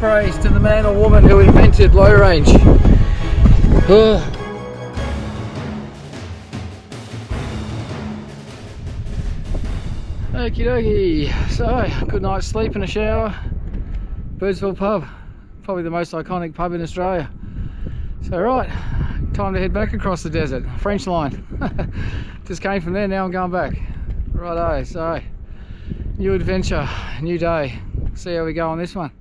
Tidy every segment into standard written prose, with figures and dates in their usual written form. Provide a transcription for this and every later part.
praise to the man or woman who invented low range. Okie dokie, so good night's sleep and a shower. Birdsville pub, probably the most iconic pub in Australia. So right, time to head back across the desert, French line. Just came from there, now I'm going back. Righto, so new adventure, new day. See how we go on this one.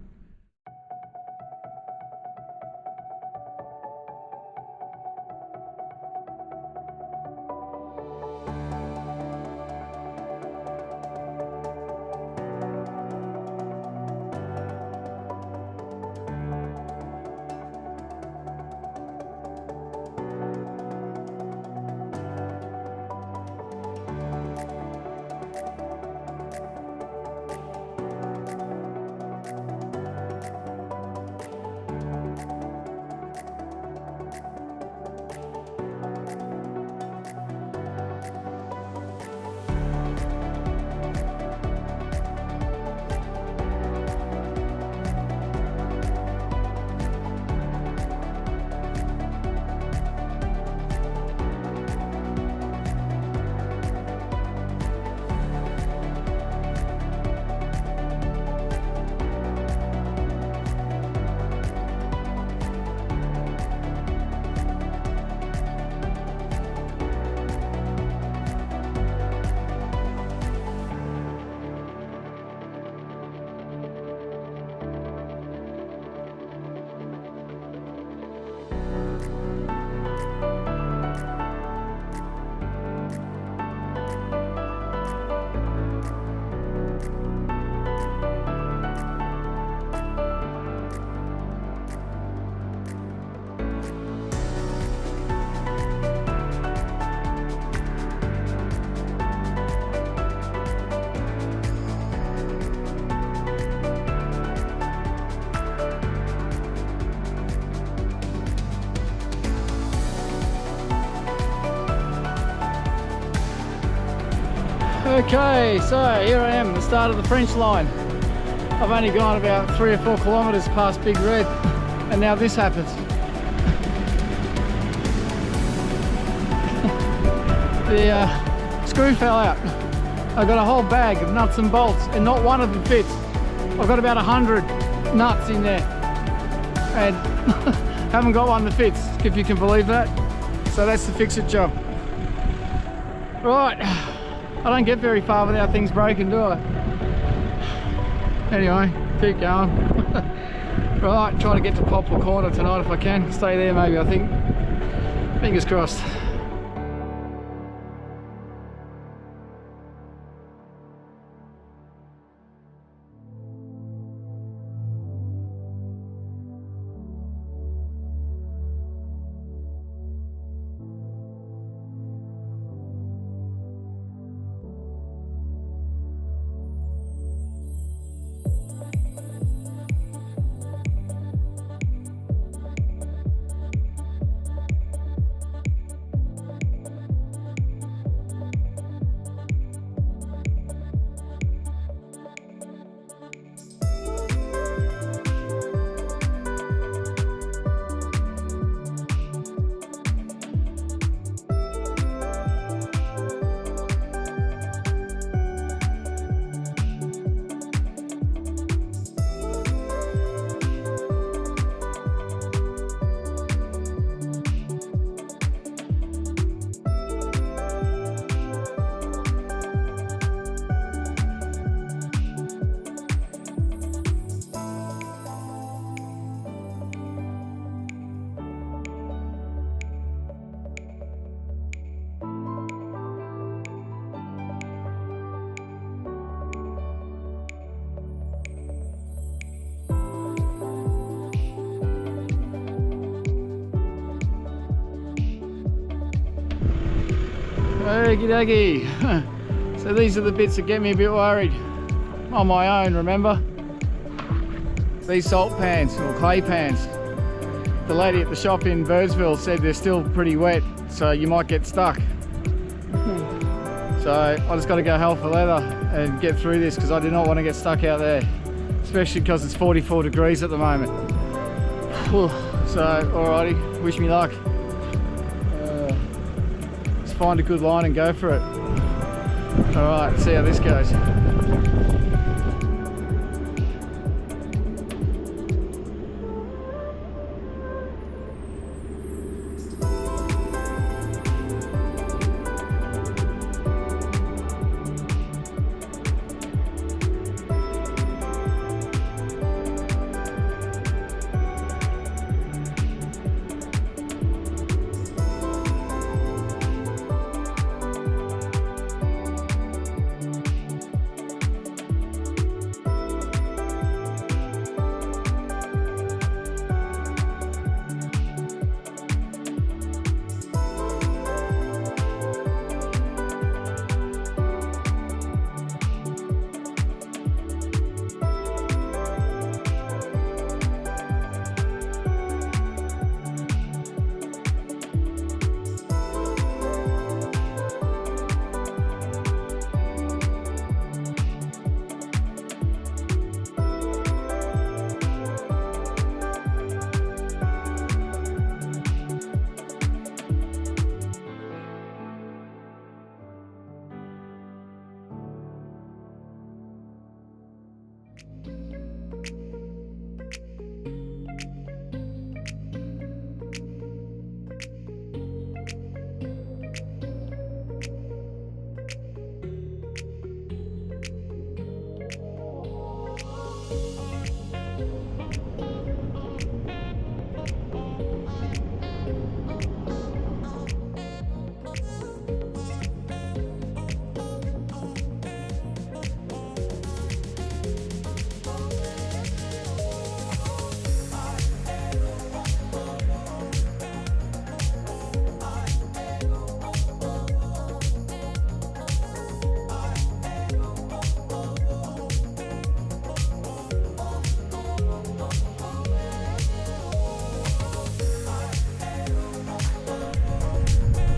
Okay, so here I am, the start of the French line. I've only gone about 3 or 4 kilometres past Big Red, and now this happens. The screw fell out. I've got a whole bag of nuts and bolts, and not one of them fits. I've got about 100 nuts in there, and haven't got one that fits, if you can believe that. So that's the fix-it job. Right. I don't get very far without things breaking, do I? Anyway, keep going. Right, try to get to Poplar Corner tonight if I can. Stay there maybe, I think. Fingers crossed. Okie dokie. So these are the bits that get me a bit worried. On my own, remember? These salt pans, or clay pans. The lady at the shop in Birdsville said they're still pretty wet, so you might get stuck. So I just got to go hell for leather and get through this because I do not want to get stuck out there. especially because it's 44 degrees at the moment. Whew. So alrighty, wish me luck. Let's find a good line and go for it. Alright, see how this goes.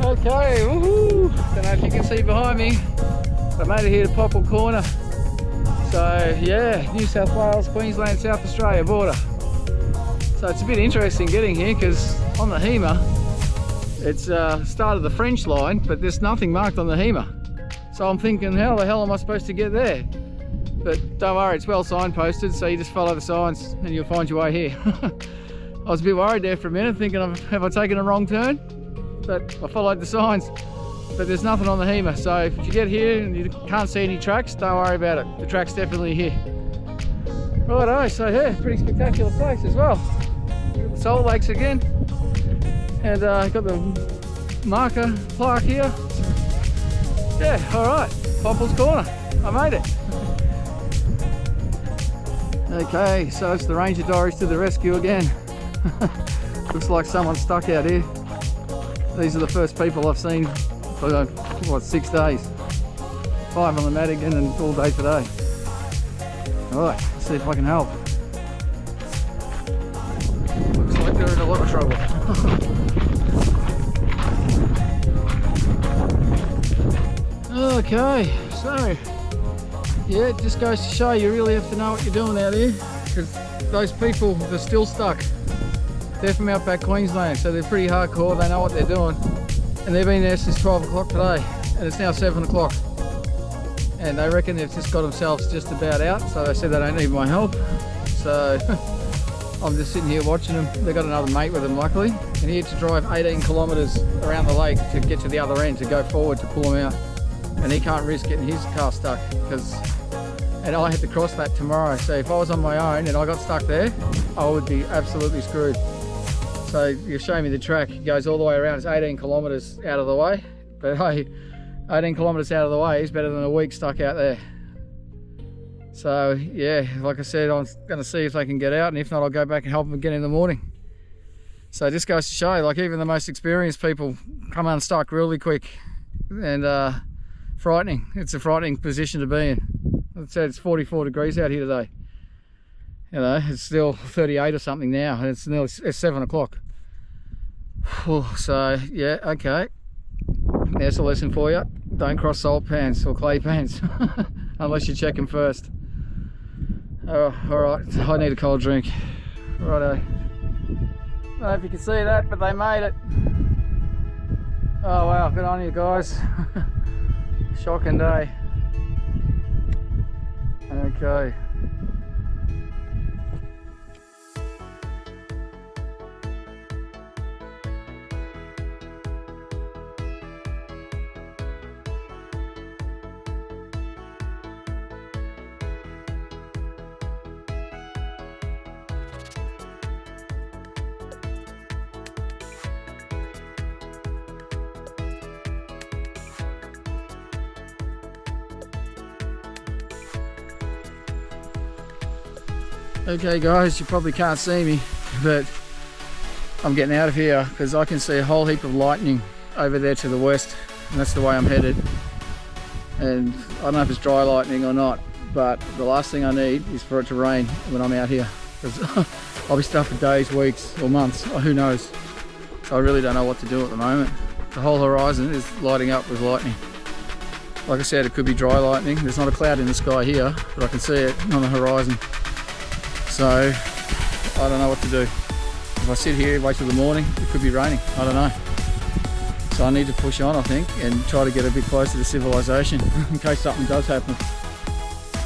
Okay, woohoo! Don't know if you can see behind me, but I made it here to Popple Corner. So yeah, New South Wales, Queensland, South Australia border. So it's a bit interesting getting here because on the HEMA, it's started the French line, but there's nothing marked on the HEMA. So I'm thinking, how the hell am I supposed to get there? But don't worry, it's well signposted, so you just follow the signs and you'll find your way here. I was a bit worried there for a minute, thinking, have I taken a wrong turn? But I followed the signs, but there's nothing on the HEMA. So if you get here and you can't see any tracks, don't worry about it. The track's definitely here. Righto, so yeah, pretty spectacular place as well. Got the Salt Lakes again, and got the marker plaque here. Yeah, all right, Popple's Corner, I made it. Okay, so it's the Ranger Diaries to the rescue again. Looks like someone's stuck out here. These are the first people I've seen for, what, 6 days. 5 on the Madigan and all day today. Alright, let's see if I can help. Looks like they're in a lot of trouble. Okay, so yeah, it just goes to show you really have to know what you're doing out here, because those people, they're still stuck. They're from outback Queensland, so they're pretty hardcore, they know what they're doing. And they've been there since 12 o'clock today, and it's now 7 o'clock. And they reckon they've just got themselves just about out, so they said they don't need my help. So I'm just sitting here watching them. They've got another mate with them, luckily. And he had to drive 18 kilometres around the lake to get to the other end, to go forward to pull them out. And he can't risk getting his car stuck, and I had to cross that tomorrow. So if I was on my own and I got stuck there, I would be absolutely screwed. So you show me the track, it goes all the way around. It's 18 kilometres out of the way, but hey, 18 kilometres out of the way is better than a week stuck out there. So yeah, like I said, I'm going to see if they can get out, and if not, I'll go back and help them again in the morning. So it just goes to show, like, even the most experienced people come unstuck really quick, and frightening. It's a frightening position to be in. Like I said, it's 44 degrees out here today. You know, it's still 38 or something now, and it's 7 o'clock. So yeah, okay, there's a lesson for you. Don't cross salt pans or clay pans unless you check them first. Oh, alright, I need a cold drink. Righto. I don't know if you can see that, but they made it. Oh wow, good on you guys. Shocking day. Okay. Okay guys, you probably can't see me, but I'm getting out of here because I can see a whole heap of lightning over there to the west, and that's the way I'm headed. And I don't know if it's dry lightning or not, but the last thing I need is for it to rain when I'm out here, because I'll be stuck for days, weeks or months, or who knows. So I really don't know what to do at the moment. The whole horizon is lighting up with lightning. Like I said, it could be dry lightning. There's not a cloud in the sky here, but I can see it on the horizon. So I don't know what to do. If I sit here, wait till the morning, it could be raining. I don't know. So I need to push on, I think, and try to get a bit closer to civilization in case something does happen.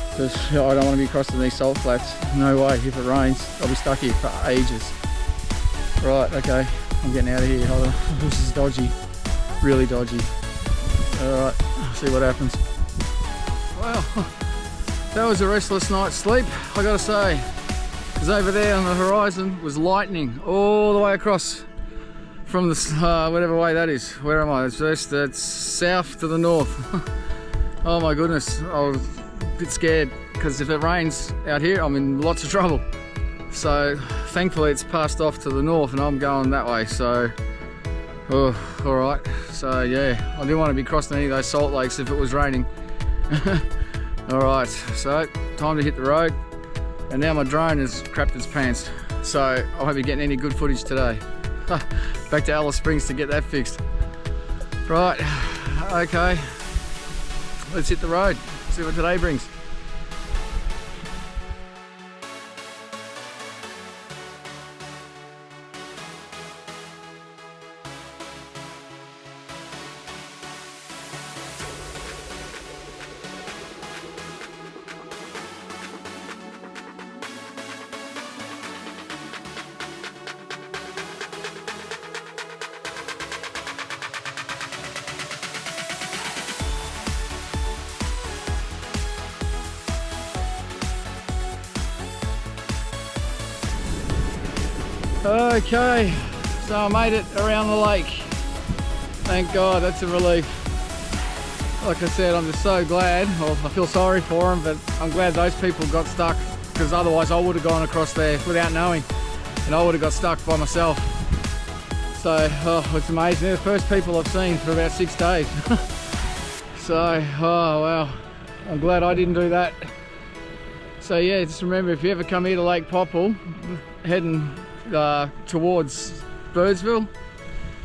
Because I don't want to be crossing these salt flats. No way. If it rains, I'll be stuck here for ages. Right, okay. I'm getting out of here. Hold on. This is dodgy. Really dodgy. Alright, see what happens. Well, that was a restless night's sleep, I gotta say. Because over there on the horizon was lightning all the way across from the whatever way that is. Where am I? That's south to the north. Oh my goodness, I was a bit scared because if it rains out here, I'm in lots of trouble. So thankfully it's passed off to the north and I'm going that way. So, oh, all right. So yeah, I didn't want to be crossing any of those salt lakes if it was raining. All right, so time to hit the road. And now my drone has crapped its pants, so I won't be getting any good footage today. Back to Alice Springs to get that fixed. Right, okay, let's hit the road, see what today brings. Okay, so I made it around the lake. Thank God, that's a relief. Like I said, I'm just so glad. Well, I feel sorry for them, but I'm glad those people got stuck, because otherwise I would have gone across there without knowing, and I would have got stuck by myself. So, oh, it's amazing. They're the first people I've seen for about 6 days. So, oh wow, I'm glad I didn't do that. So yeah, just remember, if you ever come here to Lake Popple, heading towards Birdsville,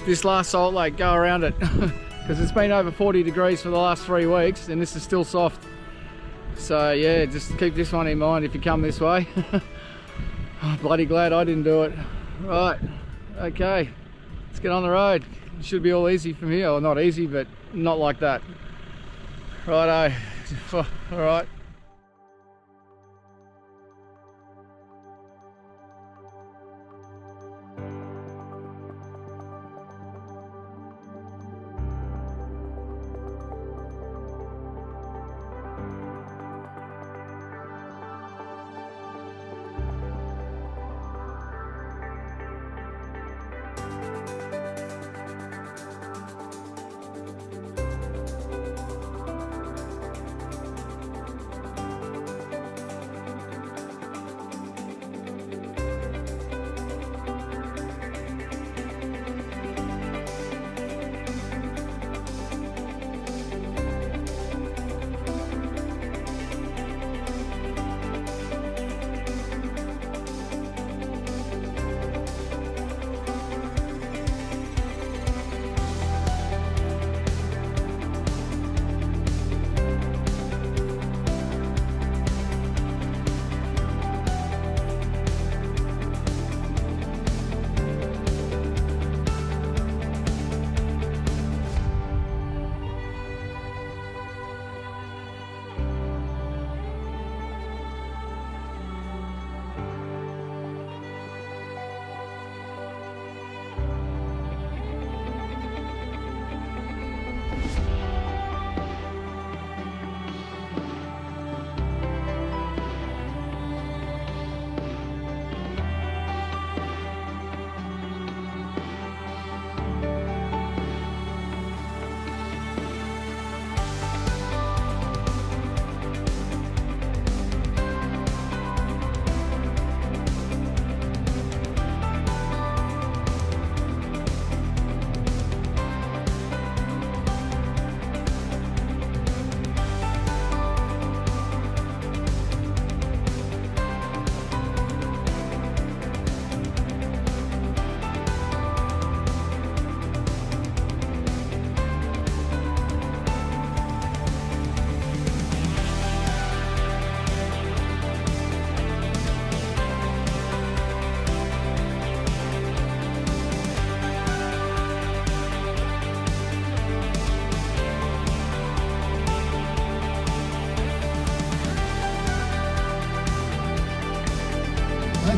this last salt lake, go around it because it's been over 40 degrees for the last 3 weeks and this is still soft. So yeah, just keep this one in mind if you come this way. I'm bloody glad I didn't do it. Right, okay, let's get on the road. It should be all easy from here, or not easy, but not like that. Righto. All right.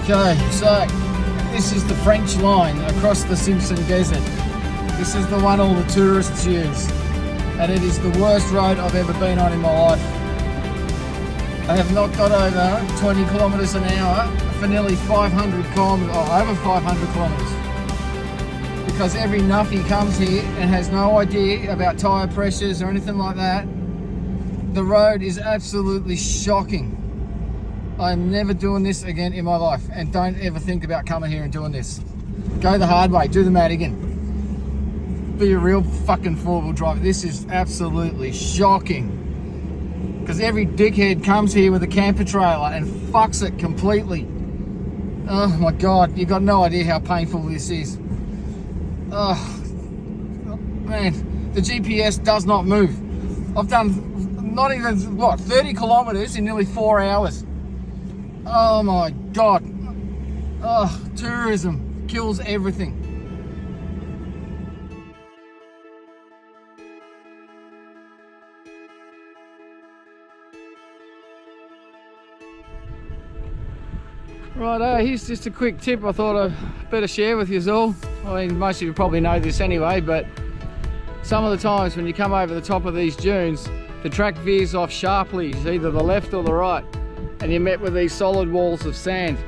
Okay, so this is the French line across the Simpson Desert. This is the one all the tourists use, and it is the worst road I've ever been on in my life. I have not got over 20 kilometres an hour for nearly 500 kilometres, or over 500 kilometres. Because every nuffy comes here and has no idea about tyre pressures or anything like that. The road is absolutely shocking. I'm never doing this again in my life, and don't ever think about coming here and doing this. Go the hard way, do the Madigan. Be a real fucking four-wheel driver. This is absolutely shocking. Because every dickhead comes here with a camper trailer and fucks it completely. Oh my God, you've got no idea how painful this is. Oh, man, the GPS does not move. I've done not even, what, 30 kilometres in nearly 4 hours. Oh my God. Oh, tourism kills everything. Right, here's just a quick tip I thought I'd better share with you all. I mean, most of you probably know this anyway, but some of the times when you come over the top of these dunes, the track veers off sharply, it's either the left or the right, and you're met with these solid walls of sand.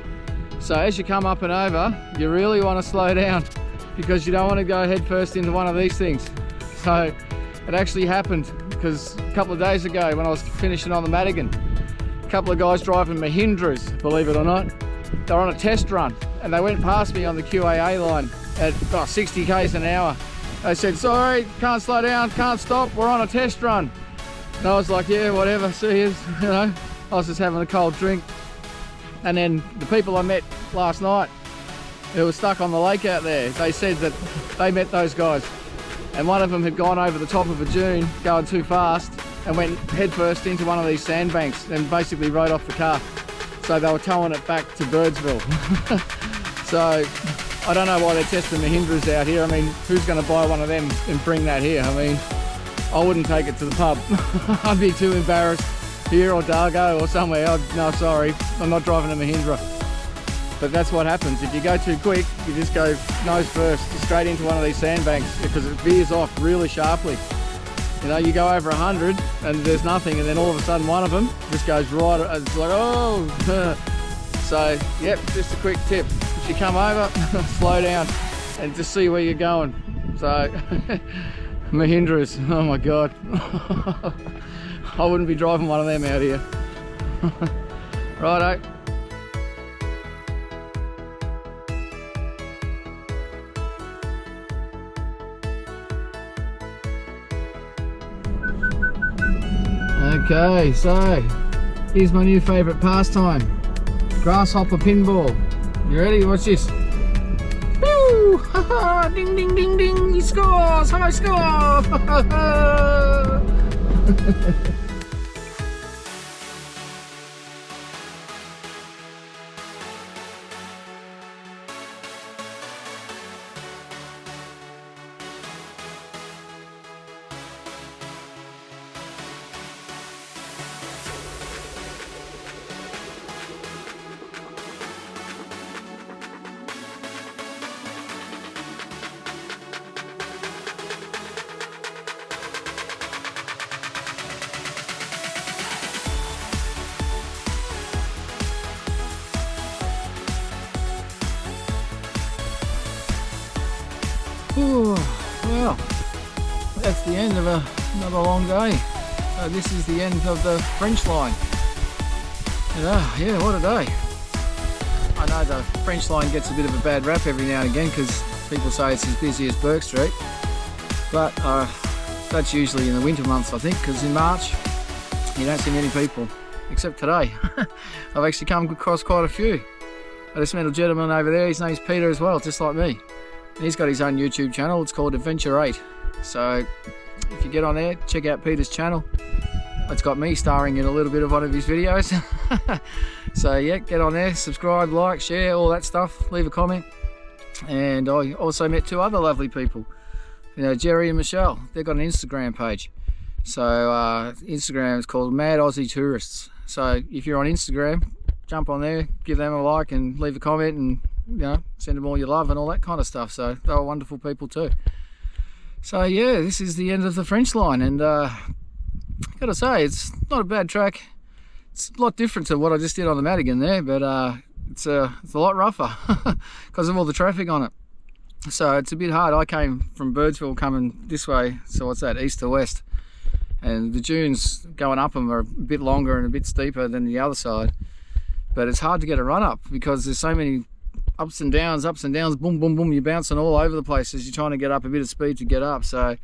So as you come up and over, you really want to slow down because you don't want to go head first into one of these things. So it actually happened because a couple of days ago when I was finishing on the Madigan, a couple of guys driving Mahindras, believe it or not, they were on a test run and they went past me on the QAA line at 60 k's an hour. They said, sorry, can't slow down, can't stop, we're on a test run. And I was like, yeah, whatever, see you, you know. I was just having a cold drink. And then the people I met last night who were stuck on the lake out there, they said that they met those guys. And one of them had gone over the top of a dune, going too fast, and went headfirst into one of these sandbanks and basically rode off the car. So they were towing it back to Birdsville. So I don't know why they're testing the Mahindras out here. I mean, who's going to buy one of them and bring that here? I mean, I wouldn't take it to the pub. I'd be too embarrassed here or Dargo or somewhere. No, sorry, I'm not driving a Mahindra. But that's what happens. If you go too quick, you just go nose first straight into one of these sandbanks because it veers off really sharply. You know, you go over 100 and there's nothing, and then all of a sudden one of them just goes right, it's like, oh. So, yep, just a quick tip. If you come over, slow down and just see where you're going. So, Mahindras, oh my God. I wouldn't be driving one of them out here. Righto. Okay, so here's my new favourite pastime, grasshopper pinball. You ready? Watch this. Woo! Ha ha! Ding ding ding ding! He scores! High score! Ooh, well, that's the end of another long day. This is the end of the French line. And, yeah, what a day. I know the French line gets a bit of a bad rap every now and again because people say it's as busy as Burke Street. But that's usually in the winter months, I think, because in March you don't see many people, except today. I've actually come across quite a few. I just met a gentleman over there, his name's Peter as well, just like me. And he's got his own YouTube channel, it's called Adventure 8. So if you get on there, check out Peter's channel. It's got me starring in a little bit of one of his videos. So yeah, get on there, subscribe, like, share, all that stuff, leave a comment. And I also met two other lovely people, you know, Jerry and Michelle. They've got an Instagram page. So Instagram is called Mad Aussie Tourists. So if you're on Instagram, jump on there, give them a like and leave a comment, and you know, send them all your love and all that kind of stuff. So they were wonderful people too. So yeah, this is the end of the French line, and gotta say, it's not a bad track. It's a lot different to what I just did on the Madigan there, but it's a lot rougher because of all the traffic on it. So it's a bit hard. I came from Birdsville coming this way, so what's that, east to west, and the dunes going up them are a bit longer and a bit steeper than the other side, but it's hard to get a run up because there's so many ups and downs, boom, boom, boom. You're bouncing all over the place as you're trying to get up a bit of speed to get up. So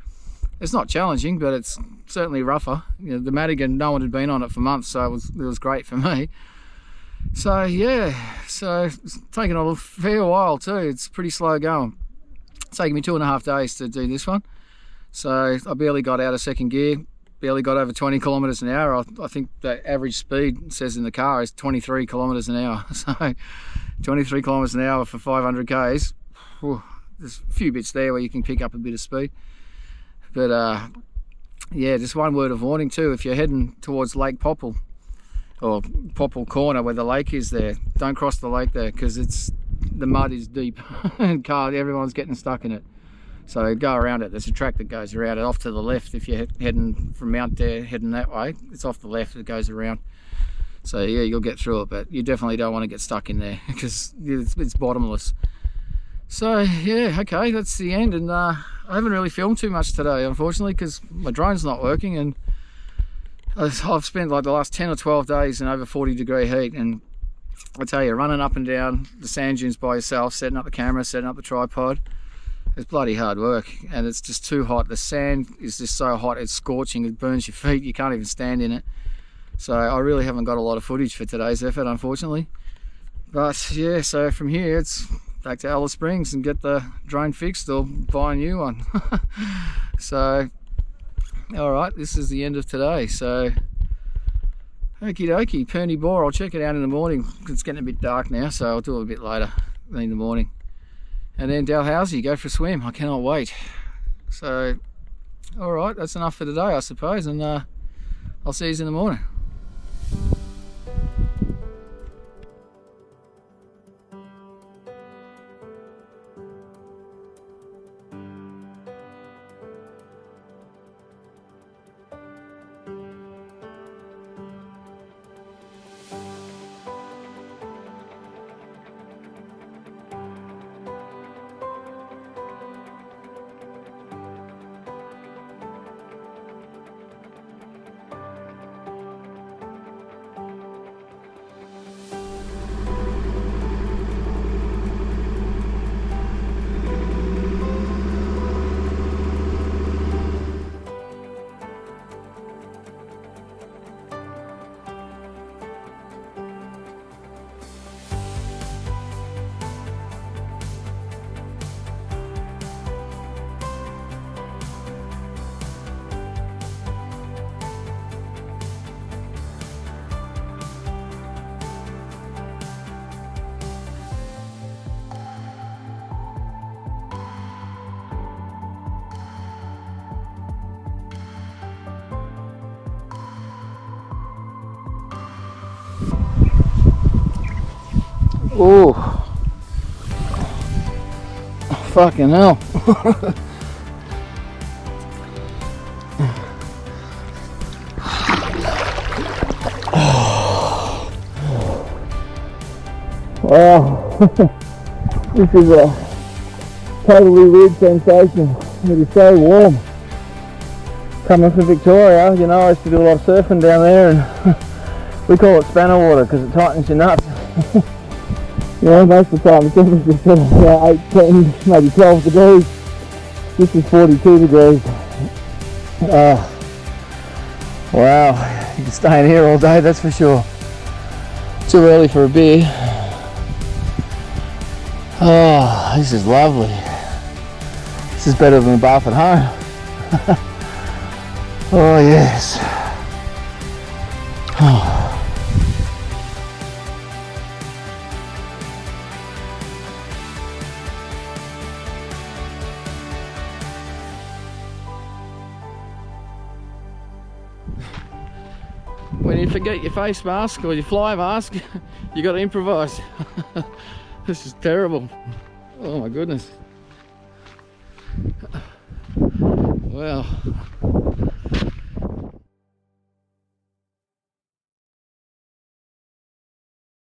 it's not challenging, but it's certainly rougher. You know, the Madigan, no one had been on it for months, so it was great for me. So yeah, so it's taken a fair while too. It's pretty slow going. It's taken me 2.5 days to do this one. So I barely got out of second gear, barely got over 20 kilometers an hour. I think the average speed, says in the car, is 23 kilometers an hour. So 23 kilometers an hour for 500 k's. Whew, there's a few bits there where you can pick up a bit of speed. But yeah, just one word of warning too, if you're heading towards Lake Popple, or Popple Corner where the lake is there, don't cross the lake there because the mud is deep and everyone's getting stuck in it. So go around it. There's a track that goes around it off to the left. If you're heading from Mount Dare, heading that way, it's off the left, it goes around. So yeah, you'll get through it, but you definitely don't want to get stuck in there because it's bottomless. So yeah, okay, that's the end. And I haven't really filmed too much today, unfortunately, because my drone's not working, and I've spent like the last 10 or 12 days in over 40-degree heat, and I tell you, running up and down the sand dunes by yourself, setting up the camera, setting up the tripod, it's bloody hard work, and it's just too hot. The sand is just so hot, it's scorching, it burns your feet, you can't even stand in it. So I really haven't got a lot of footage for today's effort, unfortunately. But yeah, so from here it's back to Alice Springs and get the drone fixed or buy a new one. So alright, this is the end of today. So okie dokie, Perny Bore, I'll check it out in the morning. It's getting a bit dark now, so I'll do it a bit later in the morning. And then Dalhousie, go for a swim. I cannot wait. So alright, that's enough for today, I suppose, and I'll see you in the morning. Oh, fucking hell. Wow, this is a totally weird sensation. It is so warm. Coming from Victoria, you know, I used to do a lot of surfing down there, and we call it spanner water because it tightens your nuts. Yeah, most of the time the temperature's about 8, 10, maybe 12 degrees. This is 42 degrees. Wow, you can stay in here all day, that's for sure. Too early for a beer. Oh, this is lovely. This is better than the bath at home. Oh yes. Oh. When you forget your face mask or your fly mask, you got to improvise. This is terrible. Oh my goodness. Well.